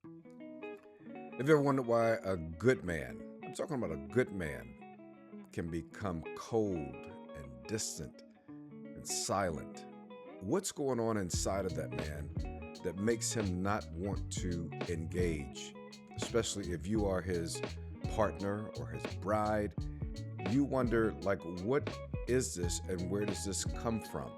Have you ever wondered why a good man, I'm talking about a good man, can become cold and distant and silent? What's going on inside of that man that makes him not want to engage? Especially if you are his partner or his bride, you wonder, like, what is this and where does this come from?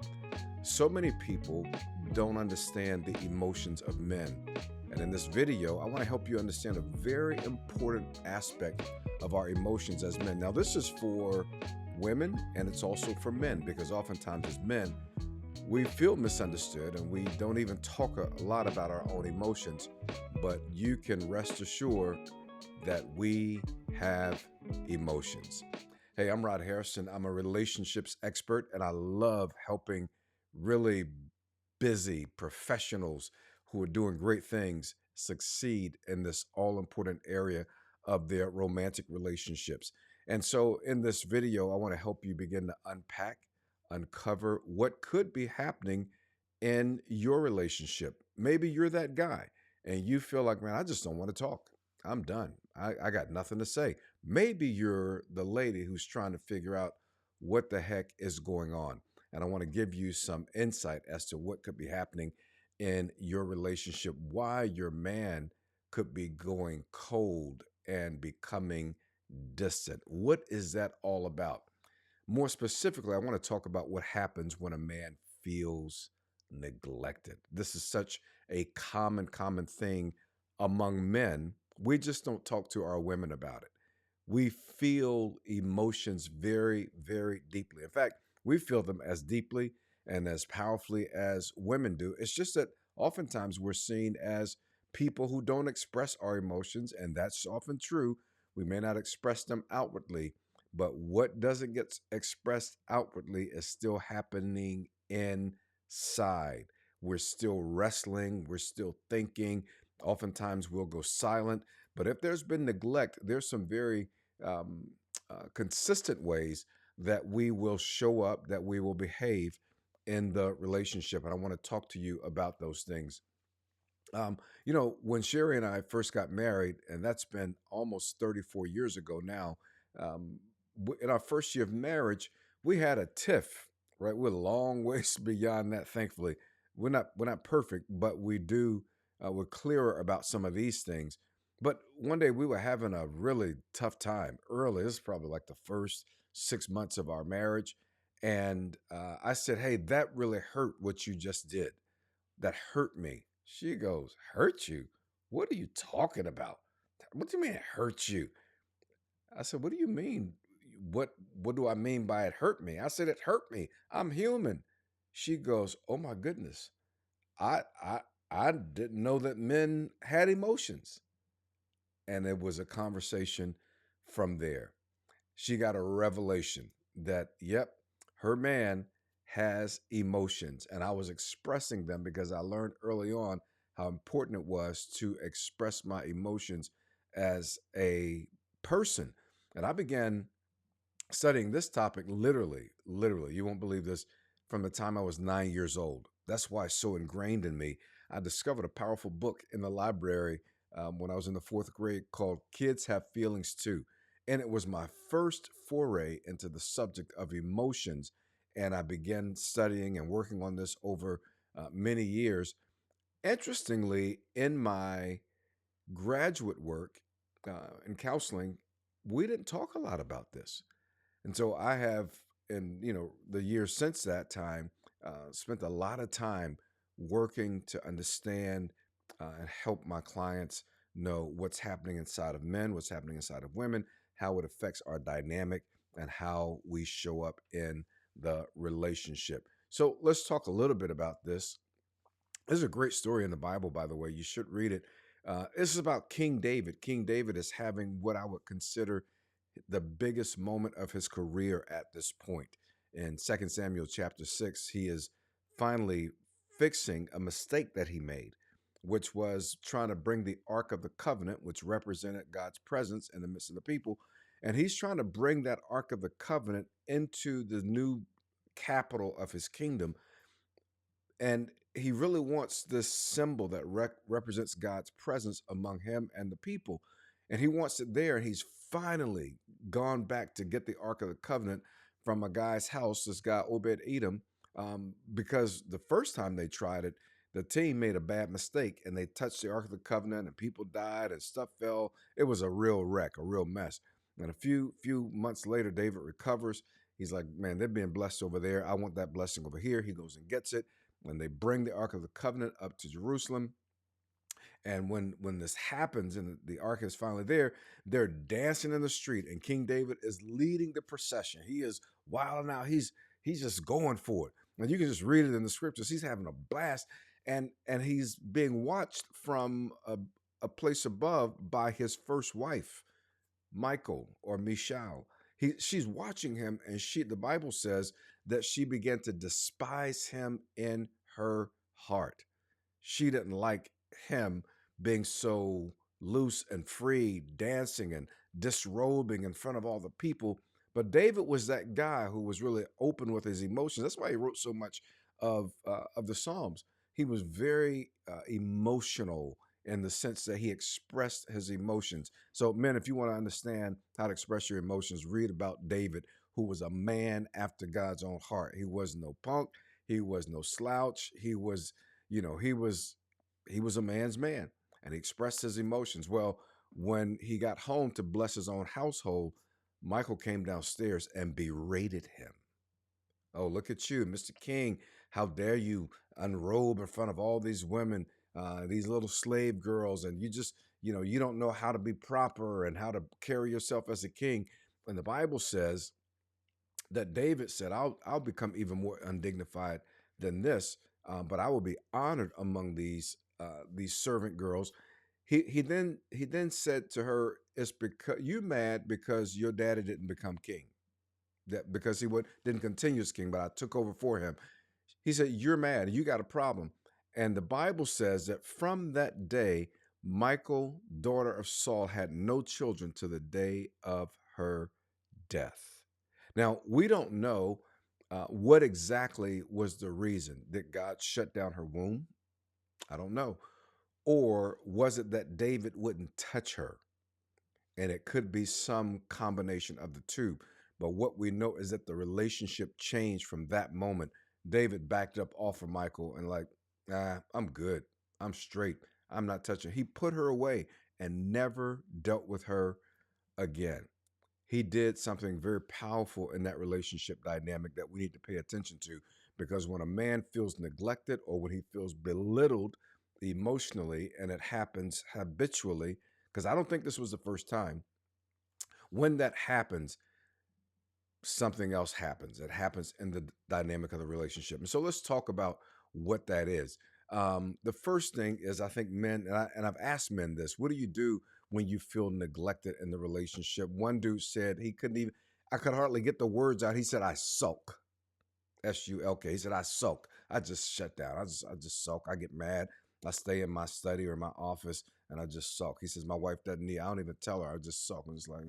So many people don't understand the emotions of men. And in this video, I want to help you understand a very important aspect of our emotions as men. Now, this is for women and it's also for men because oftentimes as men, we feel misunderstood and we don't even talk a lot about our own emotions. But you can rest assured that we have emotions. Hey, I'm Rod Harrison. I'm a relationships expert and I love helping really busy professionals who are doing great things succeed in this all important area of their romantic relationships. And so, in this video, I want to help you begin to unpack, uncover what could be happening in your relationship. Maybe you're that guy and you feel like, man, I just don't want to talk. I'm done. I got nothing to say. Maybe you're the lady who's trying to figure out what the heck is going on. And I want to give you some insight as to what could be happening in your relationship, why your man could be going cold and becoming distant. What is that all about? More specifically, I want to talk about what happens when a man feels neglected. This is such a common thing among men. We just don't talk to our women about it. We feel emotions very deeply. In fact, we feel them as deeply and as powerfully as women do. It's just that oftentimes we're seen as people who don't express our emotions, and that's often true. We may not express them outwardly, but what doesn't get expressed outwardly is still happening inside. We're still wrestling, we're still thinking. Oftentimes we'll go silent. But if there's been neglect, there's some very um, consistent ways that we will show up, that we will behave in the relationship. And I want to talk to you about those things. When Sherry and I first got married, and that's been almost 34 years ago now, um, in our first year of marriage, we had a tiff, right? We're a long ways beyond that, thankfully. We're not perfect, but we're clearer about some of these things. But one day we were having a really tough time early. This is probably like the first 6 months of our marriage. And I said, hey, that really hurt what you just did. That hurt me. She goes, hurt you? What are you talking about? What do you mean it hurt you? I said, what do you mean? What do I mean by it hurt me? I said, it hurt me. I'm human. She goes, oh my goodness. I I I didn't know that men had emotions. And it was a conversation from there. She got a revelation that, yep, her man has emotions. And I was expressing them because I learned early on how important it was to express my emotions as a person. And I began studying this topic literally. You won't believe this, from the time I was 9 years old. That's why it's so ingrained in me. I discovered a powerful book in the library when I was in the fourth grade called Kids Have Feelings Too. And it was my first foray into the subject of emotions. And I began studying and working on this over many years. Interestingly, in my graduate work in counseling, we didn't talk a lot about this. And so I have, in the years since that time, spent a lot of time working to understand and help my clients know what's happening inside of men, what's happening inside of women, how it affects our dynamic, and how we show up in the relationship. So let's talk a little bit about this. There's a great story in the Bible, by the way. You should read it. This is about King David. King David is having what I would consider the biggest moment of his career at this point. In 2 Samuel chapter 6, he is finally fixing a mistake that he made, which was trying to bring the Ark of the Covenant, which represented God's presence in the midst of the people. And he's trying to bring that Ark of the Covenant into the new capital of his kingdom. And he really wants this symbol that represents God's presence among him and the people. And he wants it there. And he's finally gone back to get the Ark of the Covenant from a guy's house, this guy, Obed Edom, because the first time they tried it, the team made a bad mistake and they touched the Ark of the Covenant and people died and stuff fell. It was a real wreck, a real mess. And a few months later, David recovers. He's like, man, they're being blessed over there. I want that blessing over here. He goes and gets it when they bring the Ark of the Covenant up to Jerusalem. And when this happens and the Ark is finally there, they're dancing in the street, and King David is leading the procession. He is wilding out. He's just going for it. And you can just read it in the scriptures. He's having a blast, and he's being watched from a place above by his first wife, Michael or Michal. She's watching him, and the Bible says that she began to despise him in her heart. She didn't like him being so loose and free, dancing and disrobing in front of all the people. But David was that guy who was really open with his emotions. That's why he wrote so much of the Psalms. He was very emotional in the sense that he expressed his emotions. So, men, if you want to understand how to express your emotions, read about David, who was a man after God's own heart. He was no punk. He was no slouch. He was, he was a man's man, and he expressed his emotions. Well, when he got home to bless his own household, Michael came downstairs and berated him. Oh, look at you, Mr. King. How dare you unrobe in front of all these women, these little slave girls, and you don't know how to be proper and how to carry yourself as a king. And the Bible says that David said, I'll become even more undignified than this, but I will be honored among these servant girls. He then said to her, "It's because you mad because your daddy didn't become king, that because didn't continue as king, but I took over for him." He said, "You're mad. You got a problem." And the Bible says that from that day, Michal, daughter of Saul, had no children to the day of her death. Now, we don't know what exactly was the reason that God shut down her womb. I don't know. Or was it that David wouldn't touch her? And it could be some combination of the two. But what we know is that the relationship changed from that moment. David backed up off of Michal and like, I'm good. I'm straight. I'm not touching. He put her away and never dealt with her again. He did something very powerful in that relationship dynamic that we need to pay attention to, because when a man feels neglected or when he feels belittled emotionally, and it happens habitually, because I don't think this was the first time, when that happens, something else happens. It happens in the dynamic of the relationship. And so let's talk about what that is. The first thing is, I think men, and I've asked men this, what do you do when you feel neglected in the relationship? One dude said he couldn't even, I could hardly get the words out. He said, I sulk. SULK. He said, I sulk. I just shut down. I just sulk. I get mad. I stay in my study or my office and I just sulk. He says, my wife doesn't need, I don't even tell her. I just sulk. I'm just like,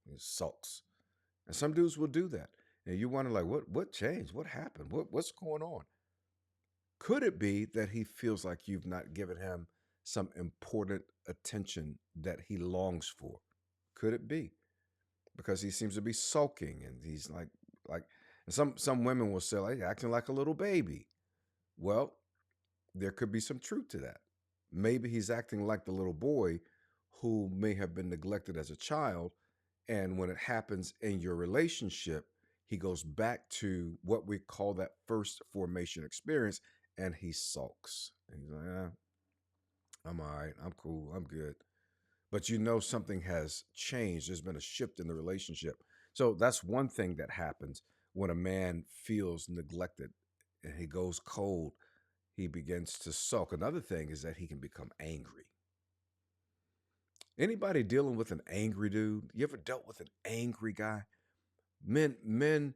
he sulks. And some dudes will do that. And you wonder, like, what changed? What happened? What's going on? Could it be that he feels like you've not given him some important attention that he longs for? Could it be? Because he seems to be sulking and he's like and some women will say, like, acting like a little baby. Well, there could be some truth to that. Maybe he's acting like the little boy who may have been neglected as a child. And when it happens in your relationship, he goes back to what we call that first formation experience and he sulks. And he's like, I'm all right. I'm cool. I'm good. But you know something has changed. There's been a shift in the relationship. So that's one thing that happens when a man feels neglected and he goes cold. He begins to sulk. Another thing is that he can become angry. Anybody dealing with an angry dude? You ever dealt with an angry guy? Men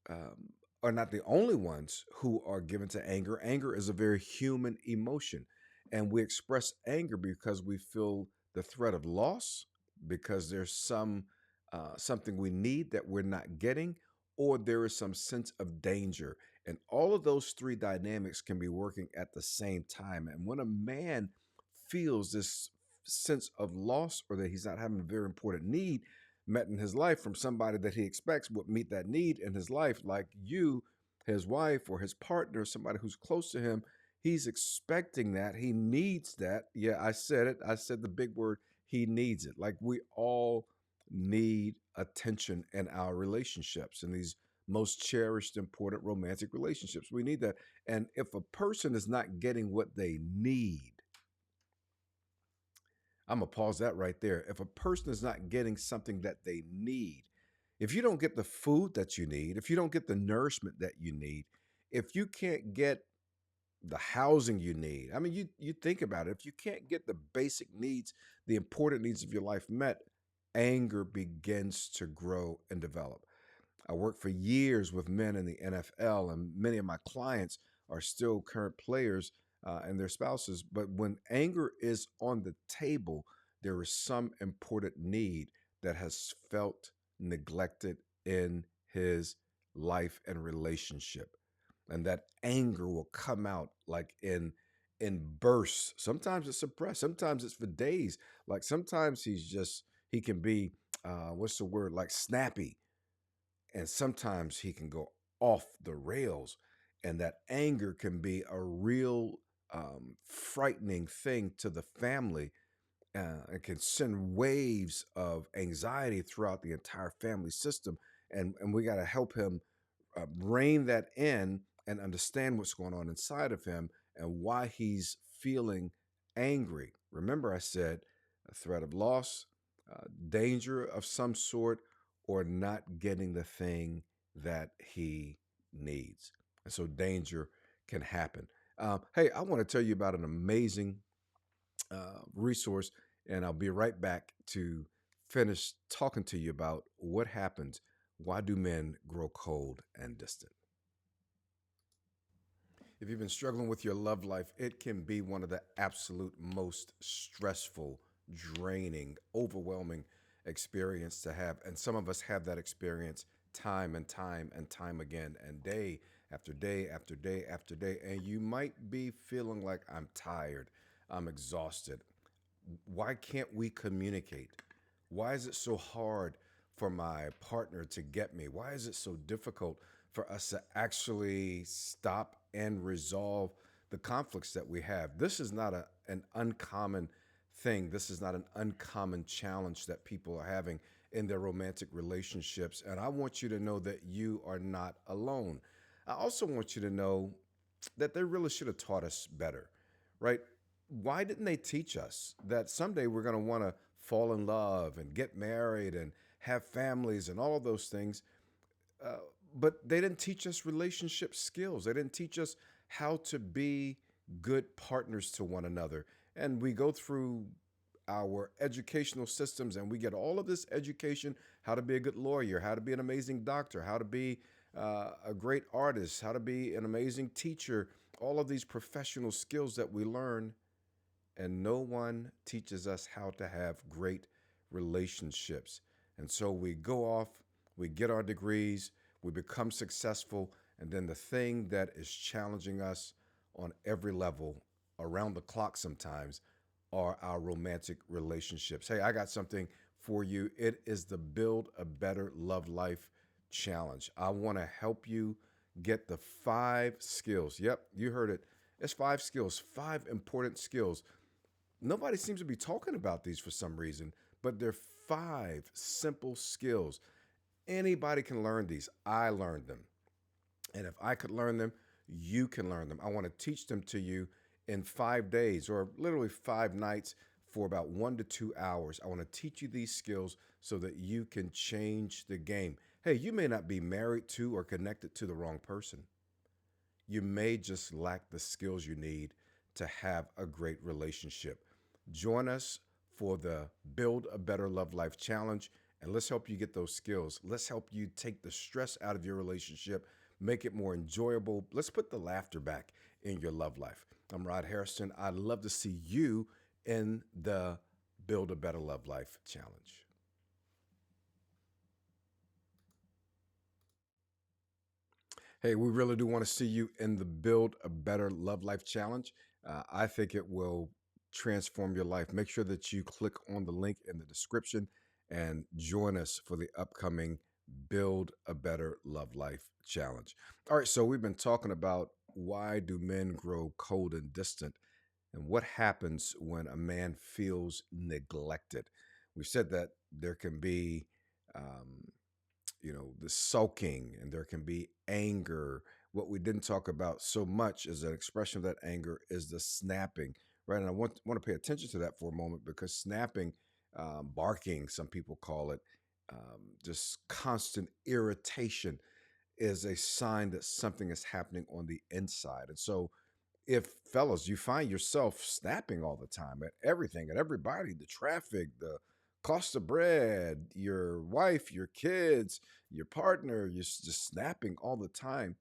um, are not the only ones who are given to anger. Anger is a very human emotion, and we express anger because we feel the threat of loss, because there's something we need that we're not getting, or there is some sense of danger. And all of those three dynamics can be working at the same time. And when a man feels this sense of loss or that he's not having a very important need met in his life from somebody that he expects would meet that need in his life, like you, his wife, or his partner, somebody who's close to him, he's expecting that. He needs that. Yeah, I said it. I said the big word. He needs it. Like we all need attention in our relationships and these most cherished, important romantic relationships. We need that. And if a person is not getting what they need, I'm going to pause that right there. If a person is not getting something that they need, if you don't get the food that you need, if you don't get the nourishment that you need, if you can't get the housing you need, I mean, you think about it. If you can't get the basic needs, the important needs of your life met, anger begins to grow and develop. I worked for years with men in the NFL, and many of my clients are still current players and their spouses. But when anger is on the table, there is some important need that has felt neglected in his life and relationship. And that anger will come out like in bursts. Sometimes it's suppressed. Sometimes it's for days. Like sometimes he can be what's the word, like snappy, and sometimes he can go off the rails, and that anger can be a real frightening thing to the family. It can send waves of anxiety throughout the entire family system, and we got to help him rein that in and understand what's going on inside of him and why he's feeling angry. Remember, I said a threat of loss, danger of some sort, or not getting the thing that he needs. And so danger can happen. Hey, I want to tell you about an amazing resource, and I'll be right back to finish talking to you about what happens. Why do men grow cold and distant? If you've been struggling with your love life, it can be one of the absolute most stressful, draining, overwhelming experience to have. And some of us have that experience time and time and time again, and day after day after day after day. And you might be feeling like, I'm tired, I'm exhausted. Why can't we communicate? Why is it so hard for my partner to get me? Why is it so difficult for us to actually stop and resolve the conflicts that we have? This is not an uncommon thing. This is not an uncommon challenge that people are having in their romantic relationships. And I want you to know that you are not alone. I also want you to know that they really should have taught us better, right? Why didn't they teach us that someday we're going to want to fall in love and get married and have families and all of those things? Uh, but they didn't teach us relationship skills. They didn't teach us how to be good partners to one another. And we go through our educational systems and we get all of this education: how to be a good lawyer, how to be an amazing doctor, how to be a great artist, how to be an amazing teacher, all of these professional skills that we learn, and no one teaches us how to have great relationships. And so we go off, we get our degrees, we become successful, and then the thing that is challenging us on every level, around the clock sometimes, are our romantic relationships. Hey, I got something for you. It is the Build a Better Love Life Challenge. I want to help you get the 5 skills. Yep, you heard it. It's 5 skills, 5 important skills. Nobody seems to be talking about these for some reason, but they're 5 simple skills. Anybody can learn these. I learned them. And if I could learn them, you can learn them. I want to teach them to you in 5 days, or literally 5 nights, for about 1 to 2 hours. I want to teach you these skills so that you can change the game. Hey, you may not be married to or connected to the wrong person. You may just lack the skills you need to have a great relationship. Join us for the Build a Better Love Life Challenge, and let's help you get those skills. Let's help you take the stress out of your relationship, make it more enjoyable. Let's put the laughter back in your love life. I'm Rod Harrison. I'd love to see you in the Build a Better Love Life Challenge. Hey, we really do want to see you in the Build a Better Love Life Challenge. I think it will transform your life. Make sure that you click on the link in the description and join us for the upcoming Build a Better Love Life Challenge. All right, so we've been talking about why do men grow cold and distant and what happens when a man feels neglected. We said that there can be um, the sulking, and there can be anger. What we didn't talk about so much as an expression of that anger is the snapping, right? And I want to pay attention to that for a moment because snapping, barking, some people call it, just constant irritation is a sign that something is happening on the inside. And so if fellas, you find yourself snapping all the time at everything, at everybody, the traffic, the cost of bread, your wife, your kids, your partner, you're just snapping all the time,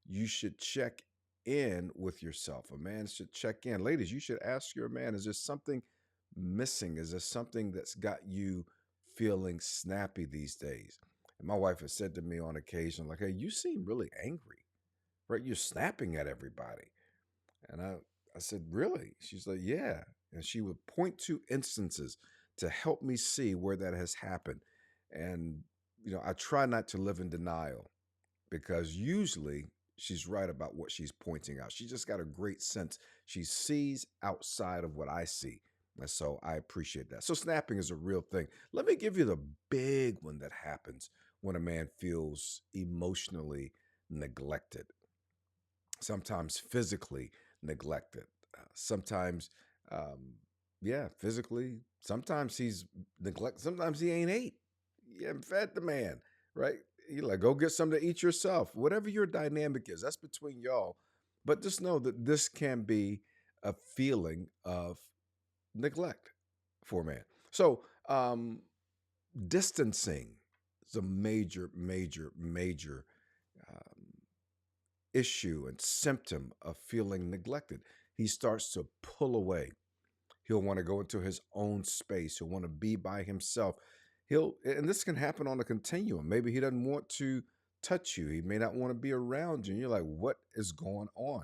you should check in with yourself. A man should check in. Ladies, you should ask your man, is there something missing? Is there something that's got you feeling snappy these days? And my wife has said to me on occasion, like, hey, you seem really angry, right? You're snapping at everybody. And I said, really? She's like, yeah. And she would point to instances to help me see where that has happened. And, I try not to live in denial because usually she's right about what she's pointing out. She just got a great sense. She sees outside of what I see. And so I appreciate that. So snapping is a real thing. Let me give you the big one that happens when a man feels emotionally neglected, sometimes physically neglected, sometimes, yeah, physically. Sometimes he's neglected. Sometimes he ain't ate. You haven't fed the man, right? You like go get something to eat yourself. Whatever your dynamic is, that's between y'all. But just know that this can be a feeling of neglect for a man. So distancing is a major, major, major um, issue and symptom of feeling neglected. He starts to pull away. He'll want to go into his own space. He'll want to be by himself. And this can happen on a continuum. Maybe he doesn't want to touch you. He may not want to be around you. And you're like, what is going on?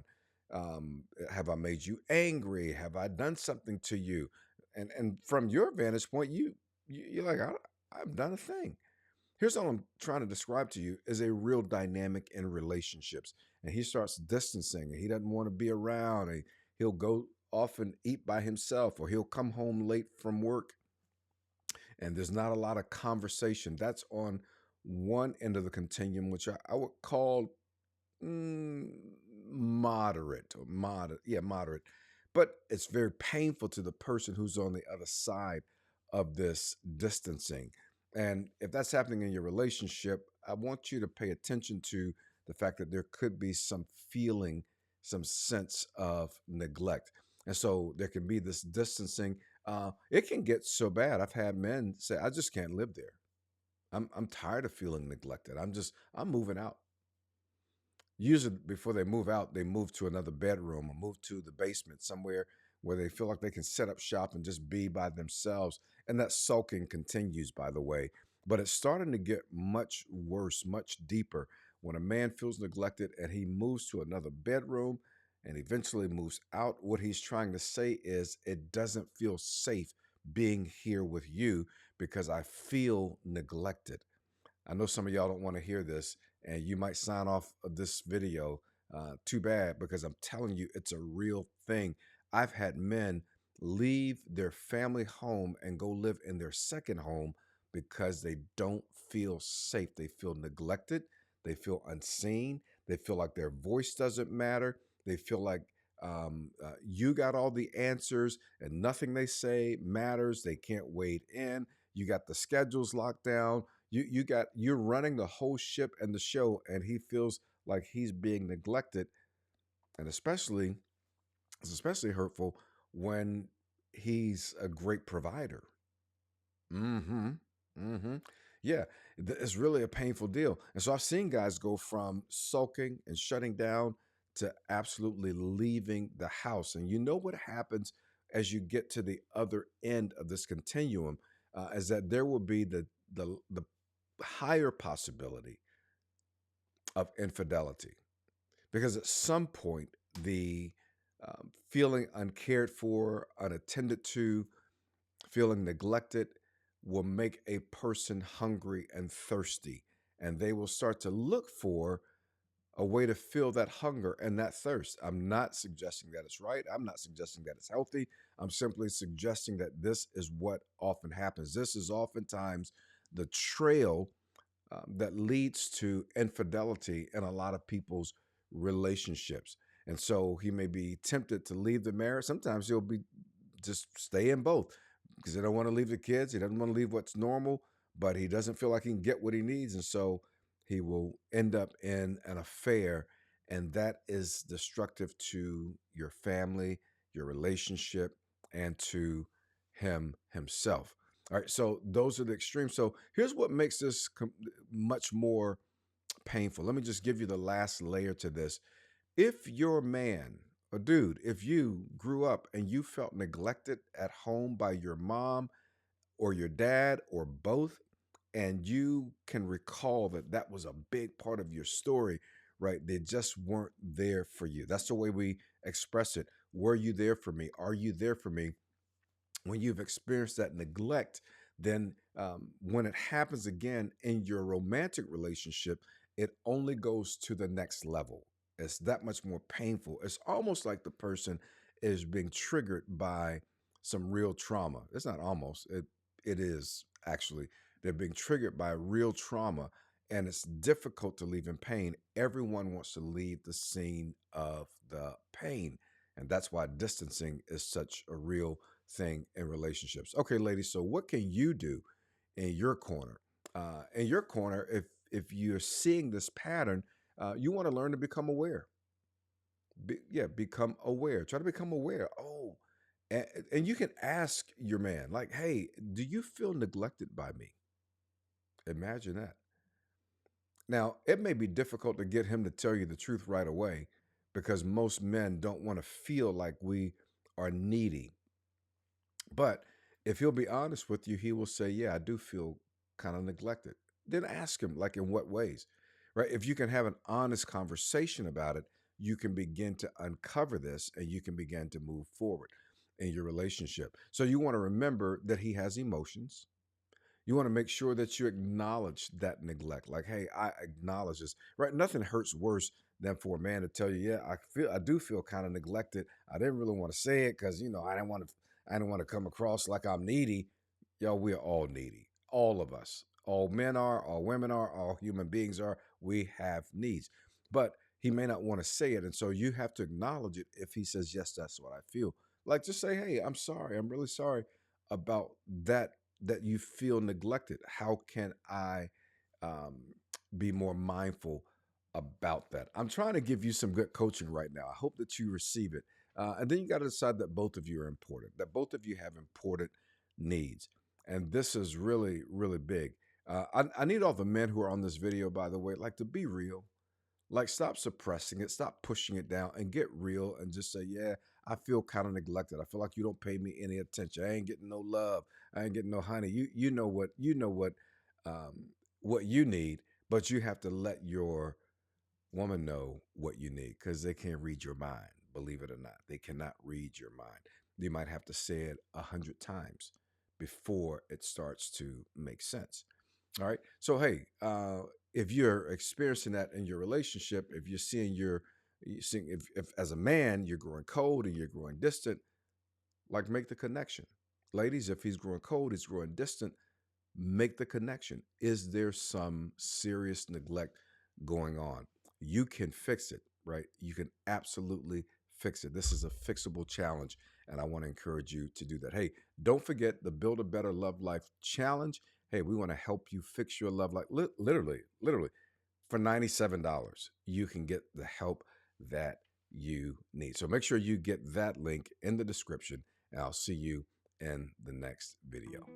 Have I made you angry? Have I done something to you? And from your vantage point, you're like, I've done a thing. Here's all I'm trying to describe to you is a real dynamic in relationships. And he starts distancing and he doesn't want to be around. And he'll go off and eat by himself, or he'll come home late from work and there's not a lot of conversation. That's on one end of the continuum, which I would call mm, moderate or moderate. Yeah, moderate. But it's very painful to the person who's on the other side of this distancing. And if that's happening in your relationship, I want you to pay attention to the fact that there could be some feeling, some sense of neglect. And so there can be this distancing. It can get so bad. I've had men say, I just can't live there. I'm tired of feeling neglected. I'm moving out. Usually before they move out, they move to another bedroom or move to the basement somewhere where they feel like they can set up shop and just be by themselves. And that sulking continues, by the way. But it's starting to get much worse, much deeper when a man feels neglected and he moves to another bedroom and eventually moves out. What he's trying to say is, it doesn't feel safe being here with you because I feel neglected. I know some of y'all don't want to hear this, and you might sign off of this video. Too bad, because I'm telling you, it's a real thing. I've had men leave their family home and go live in their second home because they don't feel safe. They feel neglected. They feel unseen. They feel like their voice doesn't matter. They feel like you got all the answers and nothing they say matters. They can't wade in. You got the schedules locked down. You're running the whole ship and the show, and he feels like he's being neglected. And it's especially hurtful when he's a great provider. Mm-hmm. Mm-hmm. Yeah, it's really a painful deal. And so I've seen guys go from sulking and shutting down to absolutely leaving the house. And you know what happens as you get to the other end of this continuum, is that there will be the higher possibility of infidelity. Because at some point, the feeling uncared for, unattended to, feeling neglected will make a person hungry and thirsty. And they will start to look for a way to fill that hunger and that thirst. I'm not suggesting that it's right. I'm not suggesting that it's healthy. I'm simply suggesting that this is what often happens. This is oftentimes the trail that leads to infidelity in a lot of people's relationships. And so he may be tempted to leave the marriage. Sometimes he'll be just stay in both because he don't want to leave the kids. He doesn't want to leave what's normal, but he doesn't feel like he can get what he needs. And so he will end up in an affair. And that is destructive to your family, your relationship, and to him himself. All right, so those are the extremes. So here's what makes this much more painful. Let me just give you the last layer to this. If your man or dude, if you grew up and you felt neglected at home by your mom or your dad or both, and you can recall that that was a big part of your story, right? They just weren't there for you. That's the way we express it. Were you there for me? Are you there for me? When you've experienced that neglect, then when it happens again in your romantic relationship, it only goes to the next level. It's that much more painful. It's almost like the person is being triggered by some real trauma. It's not almost, it is actually. They're being triggered by real trauma, and it's difficult to leave in pain. Everyone wants to leave the scene of the pain. And that's why distancing is such a real thing in relationships. Okay, ladies, so what can you do in your corner? If you're seeing this pattern, you want to learn to become aware. Become aware. Try to become aware. Oh, and you can ask your man, like, hey, do you feel neglected by me? Imagine that. Now, it may be difficult to get him to tell you the truth right away because most men don't want to feel like we are needy. But if he'll be honest with you, he will say, yeah, I do feel kind of neglected. Then ask him, like, in what ways, right? If you can have an honest conversation about it, you can begin to uncover this and you can begin to move forward in your relationship. So you want to remember that he has emotions. You want to make sure that you acknowledge that neglect. Like, hey, I acknowledge this, right? Nothing hurts worse than for a man to tell you, yeah, I do feel kind of neglected. I didn't really want to say it because, I didn't want to come across like I'm needy. Y'all, we are all needy. All of us. All men are, all women are, all human beings are. We have needs. But he may not want to say it. And so you have to acknowledge it if he says, yes, that's what I feel. Like, just say, hey, I'm sorry. I'm really sorry about that you feel neglected. How can I um, be more mindful about that? I'm trying to give you some good coaching right now. I hope that you receive it. And then you got to decide that both of you are important, that both of you have important needs. And this is really, really big. I need all the men who are on this video, by the way, like to be real. Like, stop suppressing it, stop pushing it down, and get real and just say, yeah, I feel kind of neglected. I feel like you don't pay me any attention. I ain't getting no love. I ain't getting no honey. You know what you need, but you have to let your woman know what you need because they can't read your mind. Believe it or not, they cannot read your mind. You might have to say it 100 times before it starts to make sense. All right. So, hey, if you're experiencing that in your relationship, if you're seeing if as a man you're growing cold and you're growing distant, like, make the connection. Ladies, if he's growing cold, he's growing distant, make the connection. Is there some serious neglect going on? You can fix it, right? You can absolutely fix it. This is a fixable challenge, and I want to encourage you to do that. Hey, don't forget the Build a Better Love Life Challenge. Hey, we want to help you fix your love life. Literally, for $97, you can get the help that you need. So make sure you get that link in the description, and I'll see you in the next video.